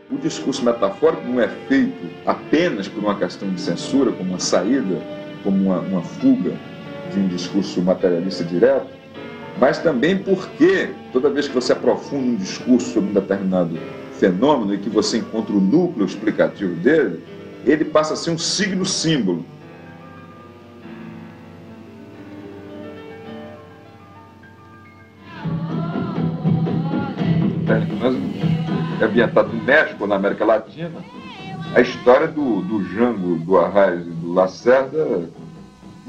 O discurso metafórico não é feito apenas por uma questão de censura, como uma saída, como uma fuga de um discurso materialista direto, mas também porque toda vez que você aprofunda um discurso sobre um determinado fenômeno e que você encontra o núcleo explicativo dele, ele passa a ser um signo-símbolo. É ambientado no México, na América Latina, a história do Jango, do Arraes e do Lacerda,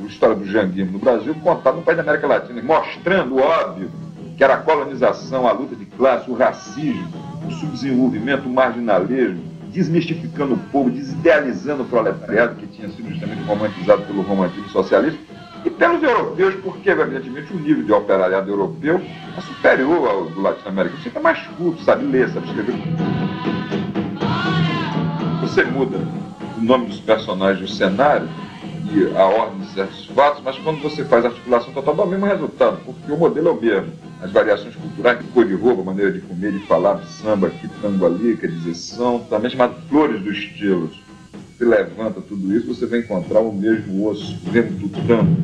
a história do janguismo no Brasil, contada no país da América Latina, mostrando o óbvio que era a colonização, a luta de classe, o racismo, o subdesenvolvimento, o marginalismo, desmistificando o povo, desidealizando o proletariado, que tinha sido justamente romantizado pelo romantismo socialista, e pelos europeus, porque, evidentemente, o nível de operariado europeu é superior ao do latino-americano. Você é mais culto, sabe ler, sabe escrever. Você muda o nome dos personagens, o cenário e a ordem de certos fatos, mas quando você faz a articulação total, dá o mesmo resultado, porque o modelo é o mesmo. As variações culturais, cor de roupa, maneira de comer, de falar, samba aqui, tango ali, quer dizer, são também chamadas flores dos estilos. Você levanta tudo isso, você vai encontrar o mesmo osso, o mesmo tutano.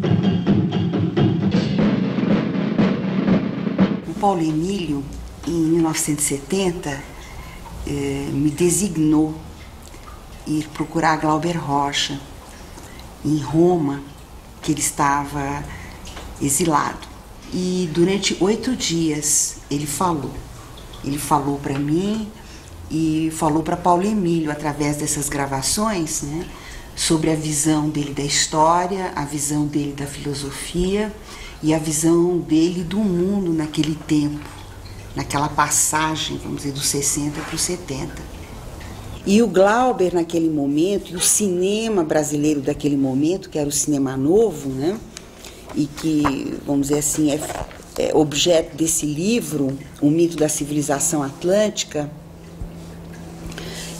O Paulo Emílio, em 1970, me designou ir procurar Glauber Rocha em Roma, que ele estava exilado. E durante 8 dias ele falou. Ele falou para mim e falou para Paulo Emílio, através dessas gravações, né, sobre a visão dele da história, a visão dele da filosofia e a visão dele do mundo naquele tempo, naquela passagem, vamos dizer, dos 60 para os 70. E o Glauber, naquele momento, e o cinema brasileiro daquele momento, que era o cinema novo, né, e que, vamos dizer assim, é objeto desse livro, O Mito da Civilização Atlântica.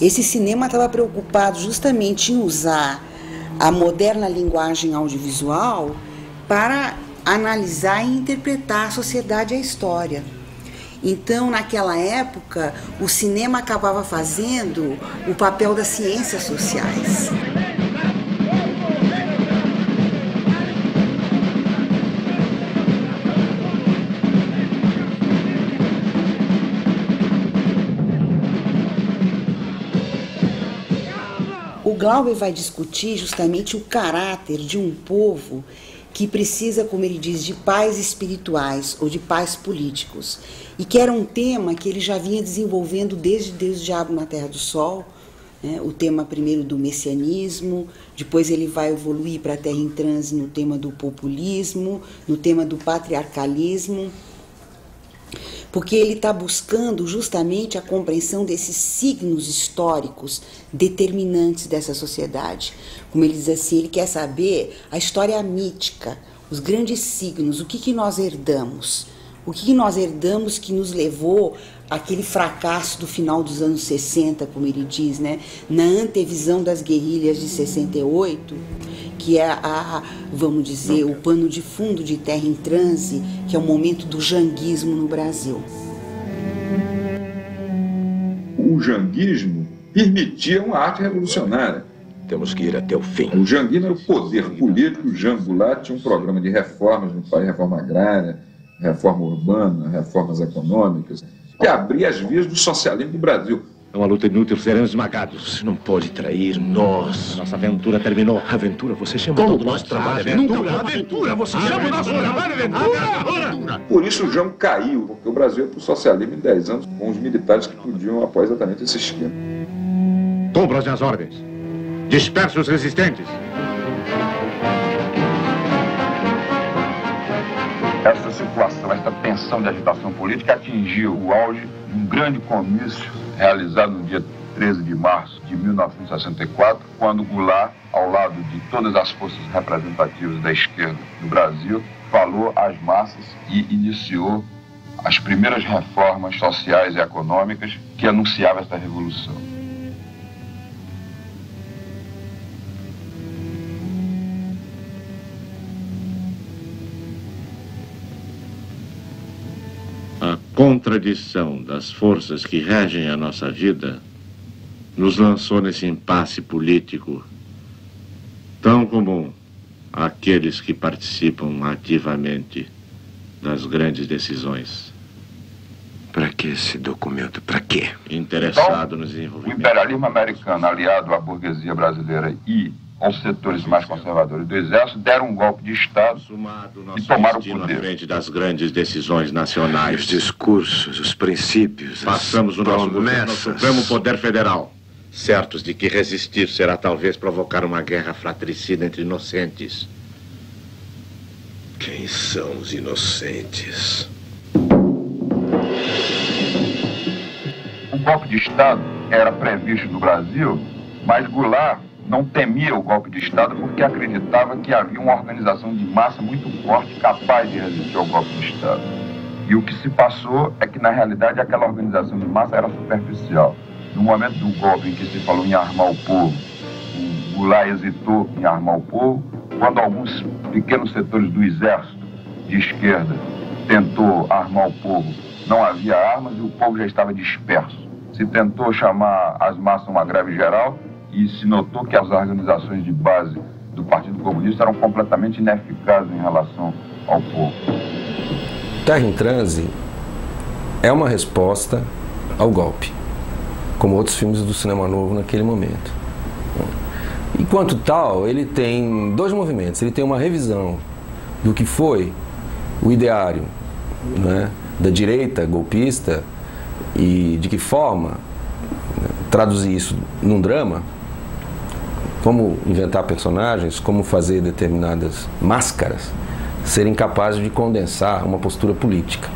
Esse cinema estava preocupado justamente em usar a moderna linguagem audiovisual para analisar e interpretar a sociedade e a história. Então, naquela época, o cinema acabava fazendo o papel das ciências sociais. O Glauber vai discutir justamente o caráter de um povo que precisa, como ele diz, de pais espirituais ou de pais políticos. E que era um tema que ele já vinha desenvolvendo desde Deus e Diabo na Terra do Sol, né? O tema primeiro do messianismo, depois ele vai evoluir para a Terra em Transe no tema do populismo, no tema do patriarcalismo, porque ele está buscando justamente a compreensão desses signos históricos determinantes dessa sociedade. Como ele diz assim, ele quer saber a história mítica, os grandes signos, o que nós herdamos. O que nós herdamos que nos levou àquele fracasso do final dos anos 60, como ele diz, né? Na antevisão das guerrilhas de 68, que é vamos dizer, o pano de fundo de Terra em Transe, que é o momento do janguismo no Brasil. O janguismo permitia uma arte revolucionária. Temos que ir até o fim. O janguismo era o poder político. O Jango lá tinha um programa de reformas no país, reforma agrária, reforma urbana, reformas econômicas, que abria as vias do socialismo do Brasil. É uma luta inútil, seremos esmagados. Você não pode trair nós. Nossa aventura terminou. Aventura? Você chama Como todo nosso trabalho? Aventura? Você chama nosso trabalho aventura? Por isso o Jango caiu, porque o Brasil ia para o socialismo em 10 anos, com os militares que podiam apoiar exatamente esse esquema. Cumpram as ordens. Disperse os resistentes. Essa situação, essa tensão de agitação política atingiu o auge de um grande comício realizado no dia 13 de março de 1964, quando Goulart, ao lado de todas as forças representativas da esquerda no Brasil, falou às massas e iniciou as primeiras reformas sociais e econômicas que anunciavam esta revolução. A contradição das forças que regem a nossa vida nos lançou nesse impasse político tão comum àqueles que participam ativamente das grandes decisões. Para que esse documento? Para quê? Interessado Então, no desenvolvimento. O imperialismo americano, aliado à burguesia brasileira e aos setores mais conservadores do Exército, deram um golpe de Estado e tomaram o Na poder. frente das grandes decisões nacionais. Os discursos, os princípios, Passamos o nosso governo ao promessas. Supremo Poder Federal, certos de que resistir será talvez provocar uma guerra fratricida entre inocentes. Quem são os inocentes? O golpe de Estado era previsto no Brasil, mas Goulart não temia o golpe de Estado porque acreditava que havia uma organização de massa muito forte, capaz de resistir ao golpe de Estado. E o que se passou é que, na realidade, aquela organização de massa era superficial. No momento do golpe em que se falou em armar o povo, o Goulart hesitou em armar o povo. Quando alguns pequenos setores do exército de esquerda tentou armar o povo, não havia armas e o povo já estava disperso. Se tentou chamar as massas a uma greve geral e se notou que as organizações de base do Partido Comunista eram completamente ineficazes em relação ao povo. Terra em Transe é uma resposta ao golpe, como outros filmes do cinema novo naquele momento. Enquanto tal, ele tem dois movimentos. Ele tem uma revisão do que foi o ideário, né, da direita golpista e de que forma, né, traduzir isso num drama, como inventar personagens, como fazer determinadas máscaras serem capazes de condensar uma postura política.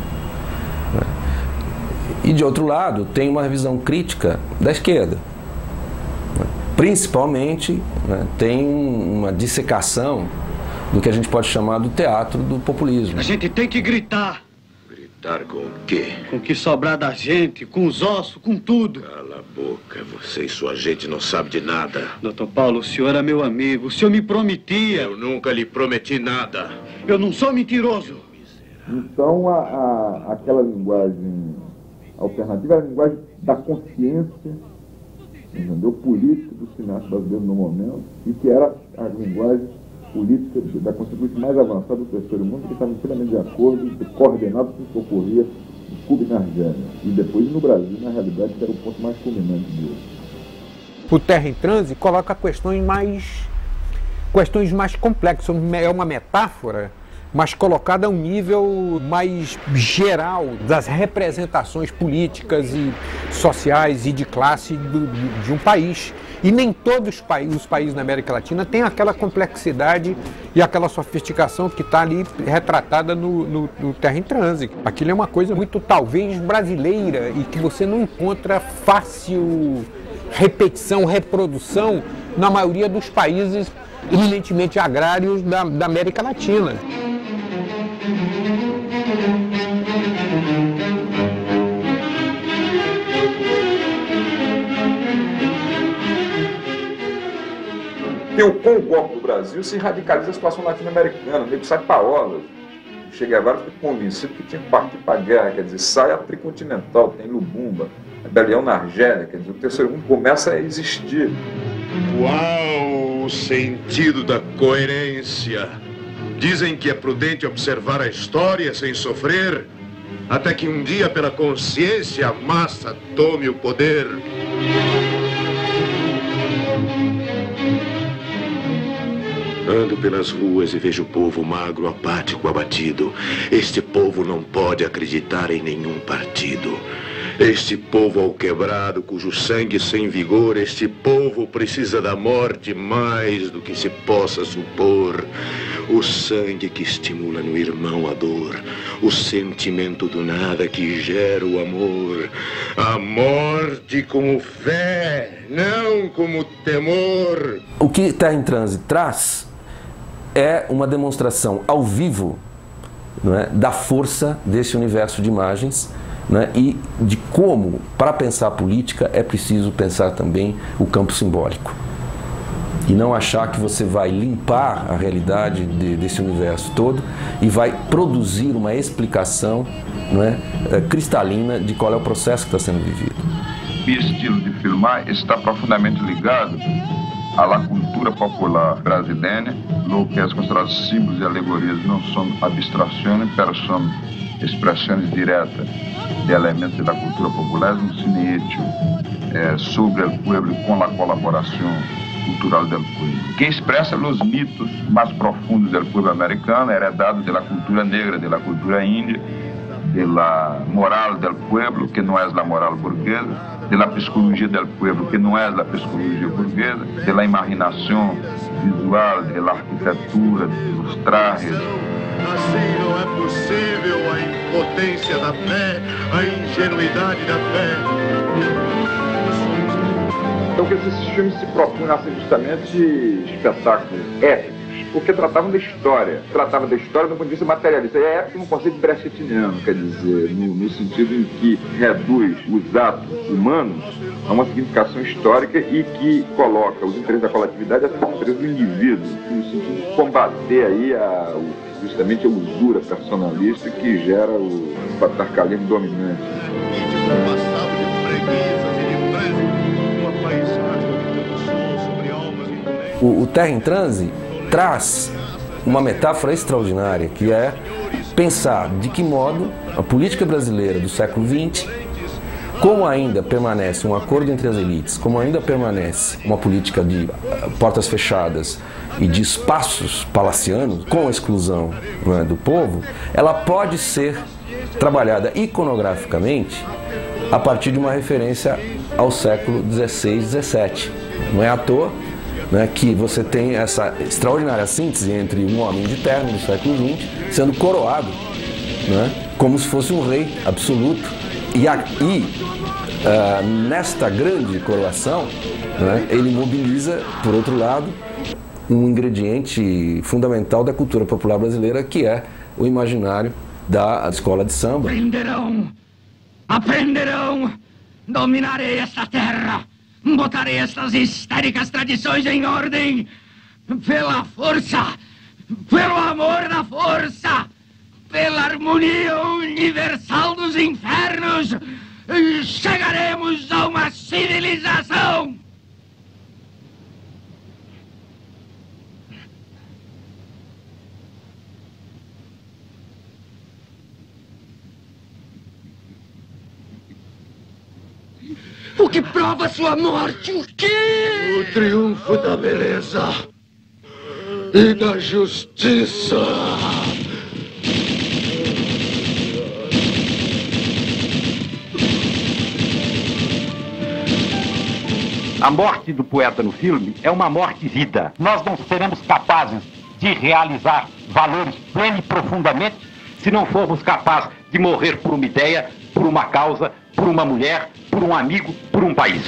Né? E de outro lado, tem uma revisão crítica da esquerda. Principalmente, né, tem uma dissecação do que a gente pode chamar do teatro do populismo. A gente tem que gritar. Gritar com o quê? Com o que sobrar da gente, com os ossos, com tudo. Cala a boca, você e sua gente não sabe de nada. Doutor Paulo, o senhor é meu amigo, o senhor me prometia. Eu nunca lhe prometi nada. Eu não sou mentiroso. Então, aquela linguagem alternativa é a linguagem da consciência, entendeu? Política do cineasta brasileiro no momento, e que era a linguagem política da consciência mais avançada do terceiro mundo, que estava plenamente de acordo, coordenado com o que ocorria em Cuba e na Argélia. E depois no Brasil, na realidade, que era o ponto mais culminante dele. O Terra em Transe coloca questões mais complexas. É uma metáfora, mas colocada a um nível mais geral das representações políticas e sociais e de classe de um país. E nem todos os países na América Latina têm aquela complexidade e aquela sofisticação que está ali retratada no Terra em Transe. Aquilo é uma coisa muito, talvez, brasileira e que você não encontra fácil repetição, reprodução na maioria dos países eminentemente agrários da América Latina. Com o golpe do Brasil se radicaliza a situação latino-americana, meio que sai paola. O Che Guevara ficou convencido que tinha que partir para a guerra, quer dizer, sai a tricontinental, tem Lubumba, rebelião na Argélia, quer dizer, o terceiro mundo começa a existir. Qual o sentido da coerência? Dizem que é prudente observar a história sem sofrer, até que um dia, pela consciência, a massa tome o poder. Ando pelas ruas e vejo o povo magro, apático, abatido. Este povo não pode acreditar em nenhum partido. Este povo alquebrado, cujo sangue sem vigor, este povo precisa da morte mais do que se possa supor. O sangue que estimula no irmão a dor, o sentimento do nada que gera o amor. A morte como fé, não como temor. O que Terra em Transe traz é uma demonstração ao vivo, não é, da força desse universo de imagens, né, e de como, para pensar política, é preciso pensar também o campo simbólico. E não achar que você vai limpar a realidade desse universo todo e vai produzir uma explicação, não é, cristalina de qual é o processo que está sendo vivido. mi estilo de filmar está profundamente ligado à cultura popular brasileira. Lo que é considerado símbolos e alegorias não são abstrações, pero são expressões diretas de elementos da cultura popular, um cine hecho sobre o povo e com a colaboração cultural do povo, que expressa os mitos mais profundos do povo americano, heredados da cultura negra, da cultura índia, da moral do povo, que não é a moral burguesa, da psicologia do povo, que não é a psicologia burguesa, da imaginação visual, da arquitetura, dos trajes. Assim não é possível a impotência da fé, a ingenuidade da fé. Então, que esses filmes se propunham a ser justamente espetáculos épicos, porque tratavam da história. Tratava da história do ponto de vista materialista. É épico no conceito brechetiano, quer dizer, no sentido em que reduz os atos humanos a uma significação histórica e que coloca os interesses da coletividade acima dos interesses do indivíduo, no sentido de combater aí justamente a usura personalista que gera o patriarcalismo dominante. O Terra em Transe traz uma metáfora extraordinária, que é pensar de que modo a política brasileira do século XX, como ainda permanece um acordo entre as elites, como ainda permanece uma política de portas fechadas e de espaços palacianos, com a exclusão, não é, do povo, ela pode ser trabalhada iconograficamente a partir de uma referência ao século XVI, XVII. Não é à toa, né, que você tem essa extraordinária síntese entre um homem de terno do século XX sendo coroado, né, como se fosse um rei absoluto. Nesta grande coroação, né, ele mobiliza, por outro lado, um ingrediente fundamental da cultura popular brasileira, que é o imaginário da escola de samba. Aprenderão, dominarei esta terra, botarei estas histéricas tradições em ordem, pela força, pelo amor da força, pela harmonia universal dos infernos, chegaremos a uma civilização. O que prova sua morte? O quê? O triunfo da beleza e da justiça. A morte do poeta no filme é uma morte-vida. Nós não seremos capazes de realizar valores pleno e profundamente se não formos capazes de morrer por uma ideia, por uma causa, por uma mulher, por um amigo, por um país.